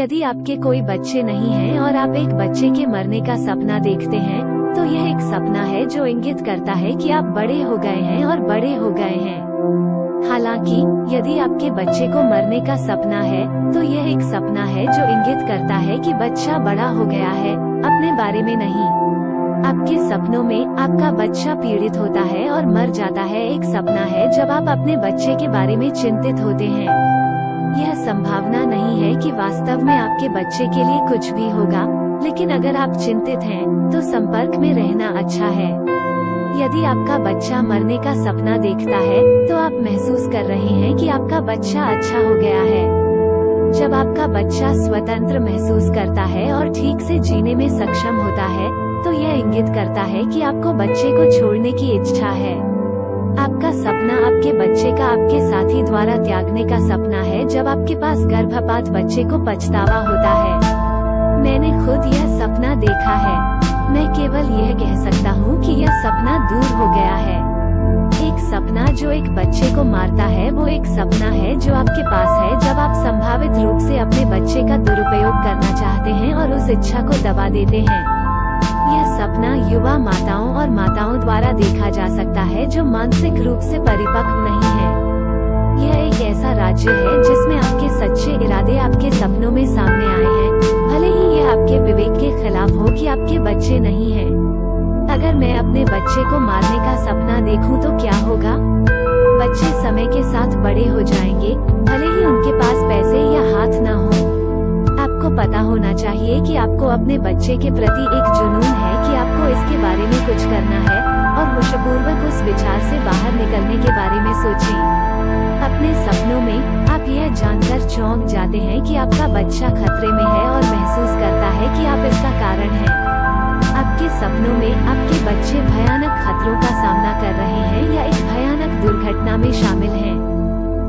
यदि आपके कोई बच्चे नहीं हैं और आप एक बच्चे के मरने का सपना देखते हैं, तो यह एक सपना है जो इंगित करता है कि आप बड़े हो गए हैं और बड़े हो गए हैं। हालांकि यदि आपके बच्चे को मरने का सपना है, तो यह एक सपना है जो इंगित करता है कि बच्चा बड़ा हो गया है, अपने बारे में नहीं। आपके सपनों में आपका बच्चा पीड़ित होता है और मर जाता है एक सपना है जब आप अपने बच्चे के बारे में चिंतित होते हैं। यह संभावना नहीं है कि वास्तव में आपके बच्चे के लिए कुछ भी होगा, लेकिन अगर आप चिंतित हैं, तो संपर्क में रहना अच्छा है। यदि आपका बच्चा मरने का सपना देखता है, तो आप महसूस कर रहे हैं कि आपका बच्चा अच्छा हो गया है। जब आपका बच्चा स्वतंत्र महसूस करता है और ठीक से जीने में सक्षम होता है, तो यह इंगित करता है कि आपको बच्चे को छोड़ने की इच्छा है। आपका सपना आपके बच्चे का आपके साथी द्वारा त्यागने का सपना है जब आपके पास गर्भपात बच्चे को पछतावा होता है। मैंने खुद यह सपना देखा है। मैं केवल यह कह सकता हूँ कि यह सपना दूर हो गया है। एक सपना जो एक बच्चे को मारता है वो एक सपना है जो आपके पास है जब आप संभावित रूप से अपने बच्चे का दुरुपयोग करना चाहते हैं और उस इच्छा को दबा देते हैं। यह सपना युवा माताओं और माताओं द्वारा देखा जा सकता है जो मानसिक रूप से परिपक्व नहीं है। यह एक ऐसा राज्य है जिसमें आपके सच्चे इरादे आपके सपनों में सामने आए हैं, भले ही यह आपके विवेक के खिलाफ हो कि आपके बच्चे नहीं हैं। अगर मैं अपने बच्चे को मारने का सपना देखूं तो क्या होगा? बच्चे समय के साथ बड़े हो जाएंगे, भले ही उनके पास पैसे या हाथ ना हो। आपको पता होना चाहिए कि आपको अपने बच्चे के प्रति एक जुनून है कि आपको इसके बारे में कुछ करना है और होशपूर्वक उस विचार से बाहर निकलने के बारे में सोचें। अपने सपनों में आप यह जानकर चौंक जाते हैं कि आपका बच्चा खतरे में है और महसूस करता है कि आप इसका कारण हैं। आपके सपनों में आपके बच्चे भयानक खतरों का सामना कर रहे हैं या एक भयानक दुर्घटना में शामिल हैं।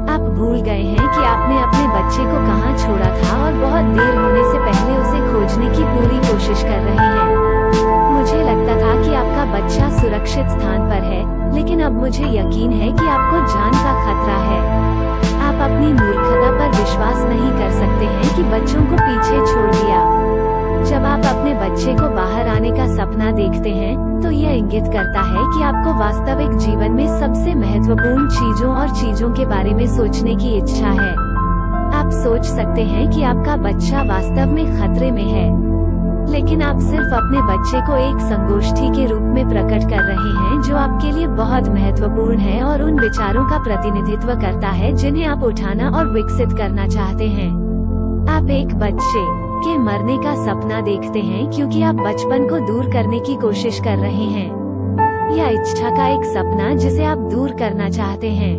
आप भूल गए हैं कि आपने अपने बच्चे को कहाँ छोड़ा था और बहुत देर होने से पहले उसे खोजने की पूरी कोशिश कर रहे हैं। मुझे लगता था कि आपका बच्चा सुरक्षित स्थान पर है, लेकिन अब मुझे यकीन है कि आपको जान का खतरा है। आप अपनी मूर्खता पर विश्वास नहीं कर सकते हैं कि बच्चों को पीछे छोड़ दिया। जब आप अपने बच्चे को बाहर आने का सपना देखते हैं, तो यह इंगित करता है कि आपको वास्तविक जीवन में सबसे महत्वपूर्ण चीजों और चीजों के बारे में सोचने की इच्छा है। आप सोच सकते हैं कि आपका बच्चा वास्तव में खतरे में है, लेकिन आप सिर्फ अपने बच्चे को एक संगोष्ठी के रूप में प्रकट कर रहे हैं जो आपके लिए बहुत महत्वपूर्ण है और उन विचारों का प्रतिनिधित्व करता है जिन्हें आप उठाना और विकसित करना चाहते हैं। आप एक बच्चे के मरने का सपना देखते हैं क्योंकि आप बचपन को दूर करने की कोशिश कर रहे हैं। यह इच्छा का एक सपना जिसे आप दूर करना चाहते हैं।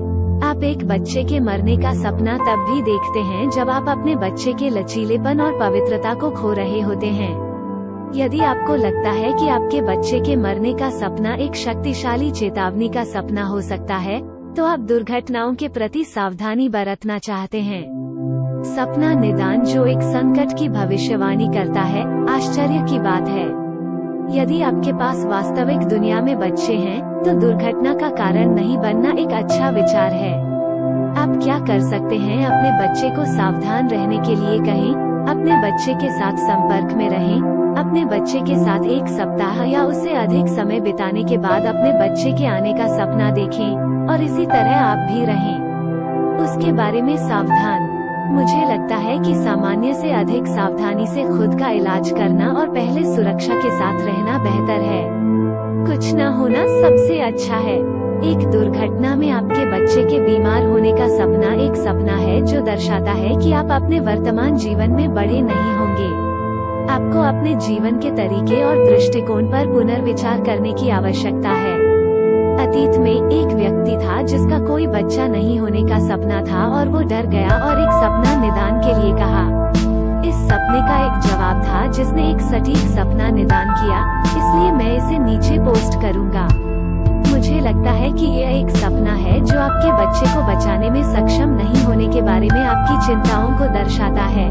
आप एक बच्चे के मरने का सपना तब भी देखते हैं जब आप अपने बच्चे के लचीलेपन और पवित्रता को खो रहे होते हैं। यदि आपको लगता है कि आपके बच्चे के मरने का सपना एक शक्तिशाली चेतावनी का सपना हो सकता है, तो आप दुर्घटनाओं के प्रति सावधानी बरतना चाहते हैं। सपना निदान जो एक संकट की भविष्यवाणी करता है, आश्चर्य की बात है। यदि आपके पास वास्तविक दुनिया में बच्चे हैं, तो दुर्घटना का कारण नहीं बनना एक अच्छा विचार है। आप क्या कर सकते हैं? अपने बच्चे को सावधान रहने के लिए कहें, अपने बच्चे के साथ संपर्क में रहें, अपने बच्चे के साथ एक सप्ताह या उससे अधिक समय बिताने के बाद अपने बच्चे के आने का सपना देखें और इसी तरह आप भी रहें। उसके बारे में सावधान। मुझे लगता है कि सामान्य से अधिक सावधानी से खुद का इलाज करना और पहले सुरक्षा के साथ रहना बेहतर है। कुछ न होना सबसे अच्छा है। एक दुर्घटना में आपके बच्चे के बीमार होने का सपना एक सपना है जो दर्शाता है कि आप अपने वर्तमान जीवन में बड़े नहीं होंगे। आपको अपने जीवन के तरीके और दृष्टिकोण पर पुनर्विचार करने की आवश्यकता है। अतीत में एक व्यक्ति था जिसका कोई बच्चा नहीं होने का सपना था और वो डर गया और एक सपना निदान के लिए कहा। इस सपने का एक जवाब था जिसने एक सटीक सपना निदान किया, इसलिए मैं इसे नीचे पोस्ट करूंगा। मुझे लगता है कि यह एक सपना है जो आपके बच्चे को बचाने में सक्षम नहीं होने के बारे में आपकी चिंताओं को दर्शाता है।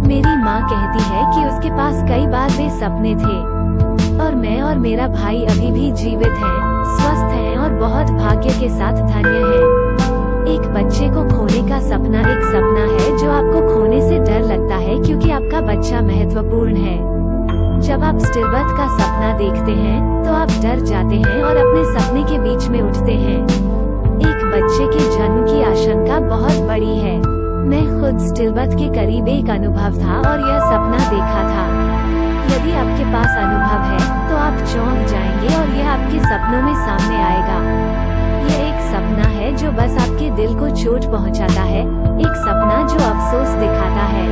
मेरी माँ कहती है कि उसके पास कई बार वे सपने थे और मैं और मेरा भाई अभी भी जीवित हैं, स्वस्थ हैं और बहुत भाग्य के साथ धन्य हैं। एक बच्चे को खोने का सपना एक सपना है जो आपको खोने से डर लगता है, क्योंकि आपका बच्चा महत्वपूर्ण है। जब आप स्टिल बर्थ का सपना देखते हैं तो आप डर जाते हैं और अपने सपने के बीच में उठते हैं। एक बच्चे के जन्म की आशंका बहुत बड़ी है। मैं खुद स्टिल बर्थ के करीब एक अनुभव था और यह सपना देखा था। यदि आपके पास अनुभव है तो आप चौंक जाएंगे और यह आपके सपनों में सामने आएगा। यह एक सपना है जो बस आपके दिल को चोट पहुंचाता है, एक सपना जो अफसोस दिखाता है।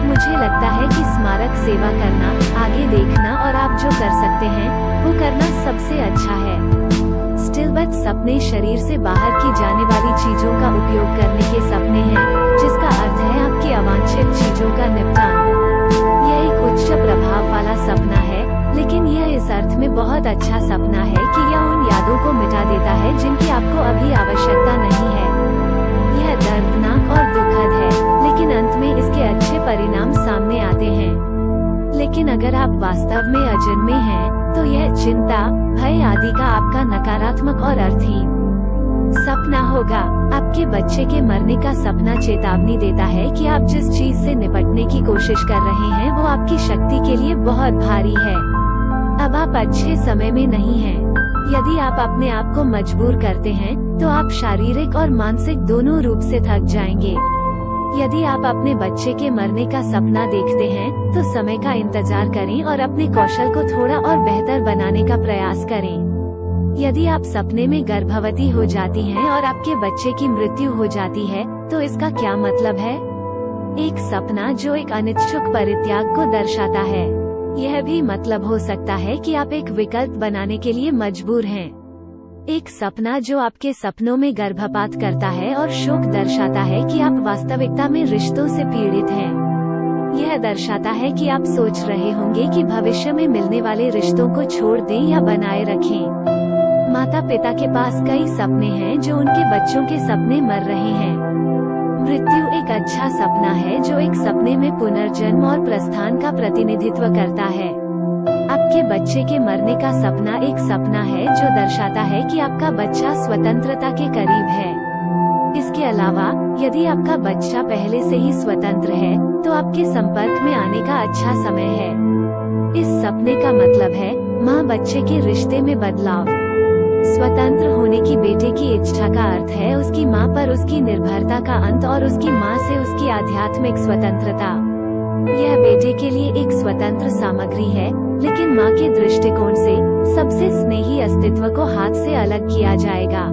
मुझे लगता है कि स्मारक सेवा करना, आगे देखना और आप जो कर सकते हैं वो करना सबसे अच्छा है। स्टिल बर्थ सपने शरीर से बाहर की जाने वाली चीजों का उपयोग करने के सपने हैं, जिसका अर्थ है आपकी अवांछित चीजों का निपटान। यह एक उच्च प्रभाव वाला सपना है, लेकिन यह इस अर्थ में बहुत अच्छा सपना है कि यह उन यादों को मिटा देता है जिनकी आपको अभी आवश्यकता नहीं है। यह दर्दनाक और दुखद है, लेकिन अंत में इसके अच्छे परिणाम सामने आते हैं। लेकिन अगर आप वास्तव में अजन्मे हैं तो यह चिंता, भय आदि का आपका नकारात्मक और अर्थहीन सपना होगा। आपके बच्चे के मरने का सपना चेतावनी देता है कि आप जिस चीज से निपटने की कोशिश कर रहे हैं वो आपकी शक्ति के लिए बहुत भारी है। अब आप अच्छे समय में नहीं हैं। यदि आप अपने आप को मजबूर करते हैं तो आप शारीरिक और मानसिक दोनों रूप से थक जाएंगे। यदि आप अपने बच्चे के मरने का सपना देखते हैं तो समय का इंतजार करें और अपने कौशल को थोड़ा और बेहतर बनाने का प्रयास करें। यदि आप सपने में गर्भवती हो जाती हैं और आपके बच्चे की मृत्यु हो जाती है तो इसका क्या मतलब है? एक सपना जो एक अनिच्छुक परित्याग को दर्शाता है। यह भी मतलब हो सकता है कि आप एक विकल्प बनाने के लिए मजबूर हैं। एक सपना जो आपके सपनों में गर्भपात करता है और शोक दर्शाता है कि आप वास्तविकता में रिश्तों से पीड़ित हैं। यह दर्शाता है कि आप सोच रहे होंगे कि भविष्य में मिलने वाले रिश्तों को छोड़ दें या बनाए रखें। माता पिता के पास कई सपने हैं जो उनके बच्चों के सपने मर रहे हैं। मृत्यु एक अच्छा सपना है जो एक सपने में पुनर्जन्म और प्रस्थान का प्रतिनिधित्व करता है। आपके बच्चे के मरने का सपना एक सपना है जो दर्शाता है कि आपका बच्चा स्वतंत्रता के करीब है। इसके अलावा यदि आपका बच्चा पहले से ही स्वतंत्र है तो आपके संपर्क में आने का अच्छा समय है। इस सपने का मतलब है माँ बच्चे के रिश्ते में बदलाव। स्वतंत्र होने की बेटे की इच्छा का अर्थ है उसकी माँ पर उसकी निर्भरता का अंत और उसकी माँ से उसकी आध्यात्मिक स्वतंत्रता। यह बेटे के लिए एक स्वतंत्र सामग्री है, लेकिन माँ के दृष्टिकोण से सबसे स्नेही अस्तित्व को हाथ से अलग किया जाएगा।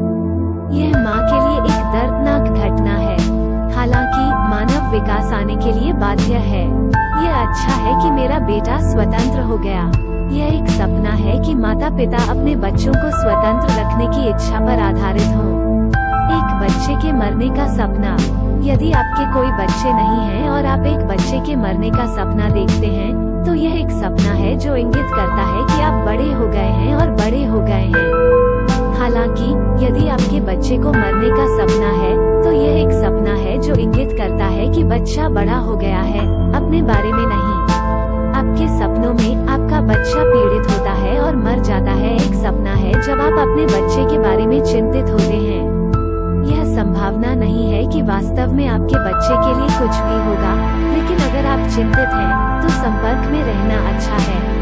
यह माँ के लिए एक दर्दनाक घटना है। हालांकि मानव विकास आने के लिए बाध्य है। यह अच्छा है कि मेरा बेटा स्वतंत्र हो गया। यह एक सपना है कि माता पिता अपने बच्चों को स्वतंत्र रखने की इच्छा पर आधारित हों। एक बच्चे के मरने का सपना। यदि आपके कोई बच्चे नहीं हैं और आप एक बच्चे के मरने का सपना देखते हैं तो यह एक सपना है जो इंगित करता है कि आप बड़े हो गए हैं और बड़े हो गए हैं। हालांकि यदि आपके बच्चे को मरने का सपना है तो यह एक सपना है जो इंगित करता है कि बच्चा बड़ा हो गया है, अपने बारे में नहीं। आपके सपनों में आपका बच्चा पीड़ित होता है और मर जाता है एक सपना है जब आप अपने बच्चे के बारे में चिंतित होते हैं। यह संभावना नहीं है कि वास्तव में आपके बच्चे के लिए कुछ भी होगा, लेकिन अगर आप चिंतित हैं तो संपर्क में रहना अच्छा है।